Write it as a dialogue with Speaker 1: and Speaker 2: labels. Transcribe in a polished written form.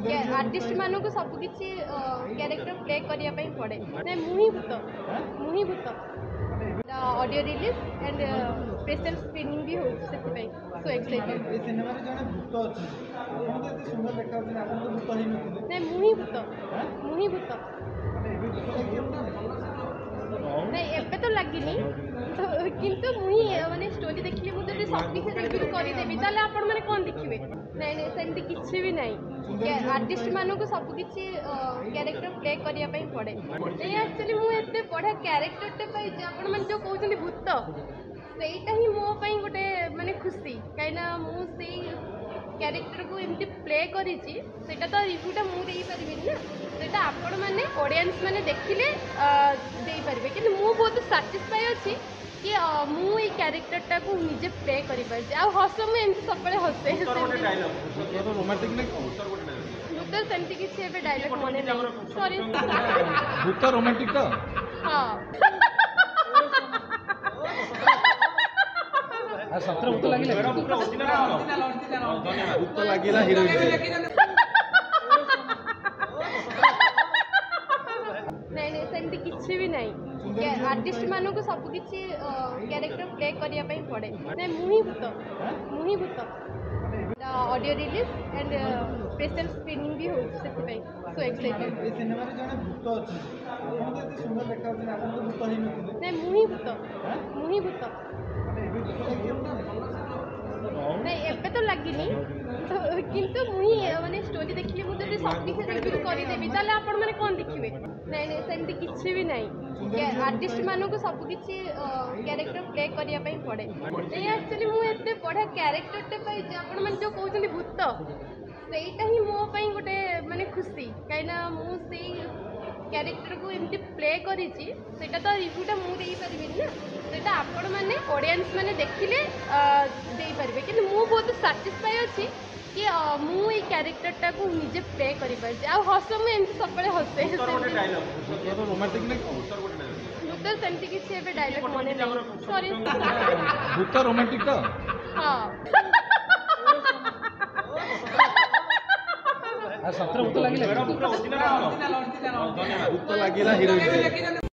Speaker 1: artist मान को सब किसी कैरेक्टर प्ले करने पड़े ना मुही भूत audio release and special screening भी हो सो एक्साइटेड
Speaker 2: ए सिनेमा रे जने भूत अछि आपण तो एते सुंदर देखा होछि आपण तो भूत ही नथिले
Speaker 1: ना मुही भूत नहीं एबे तो लगिनी तो किंतु मुही माने स्टोरी देखिले मु जदी सब किछि रिवील करि देबी ताले आपण माने कोन देखिबे नहीं नहीं सेमती किछि भी नहीं आर्टिस्ट मान को सब किछि कैरेक्टर प्ले करने पड़े नहीं एक्चुअली मु एते बड़ा कैरेक्टर टे पाई जे आपण माने जो कहउछन भूत सेटा ही मो पई गोटे माने खुशी काइना मु सेई कैरेक्टर को एमती प्ले करिछि सेटा तो रिव्यूटा मु देई परिबिनी ना सेटा आपण माने ऑडियंस माने देखिले देई परिबे कि मु बहुत सैटिस्फाई अछि कि मु ए कैरेक्टरटा को निजे प्ले करि पाइ आ हस मु एमती सबले हसे
Speaker 2: रोमांटिक नै
Speaker 1: भूत सेमती किछि एबे डायलॉग मने नै सॉरी
Speaker 2: भूत रोमांटिक तो
Speaker 1: हां
Speaker 2: आ सत्र भूत लागिला भूत लागिला हिरोइन
Speaker 1: नहीं नहीं सेमती किछि भी नहीं आर्टिस्ट मान को सब किछि कैरेक्टर प्ले करने पड़े ना मुही भूत audio release and special screening भी हो सो एक्साइटेड
Speaker 2: ए सिनेमा रे जने भूत अछि आपण तो एते सुंदर देखा होछि आपण तो भूत ही नथिले
Speaker 1: ना मुही भूत नहीं एबे तो लगिनी तो किंतु मुही माने स्टोरी देखिले मु जदी सब किछि रिवील करि देबी ताले आपण माने कोन देखिबे नहीं नहीं सेमती किछि भी नहीं आर्टिस्ट मान को सब किछि कैरेक्टर प्ले करने पड़े नहीं एक्चुअली मु एते बड़ा कैरेक्टर टे पाई जे आपण माने जो कहउछन भूत सेटा ही मो पई गोटे माने खुशी काइना मु सेई कैरेक्टर को एमती प्ले करिछि सेटा तो रिव्यूटा मु देई परिबिनी ना सेटा आपण माने ऑडियंस माने देखिले देई परिबे कि मु बहुत सैटिस्फाई अछि कि मु ए कैरेक्टरटा को निजे प्ले करि पाइ आ हस मु एमती सबले हसे
Speaker 2: रोमांटिक नै
Speaker 1: भूत सेमती किछि एबे डायलॉग मने नै सॉरी
Speaker 2: भूत रोमांटिक तो
Speaker 1: हां
Speaker 2: आ सत्र भूत लागिला भूत लागिला हिरोइन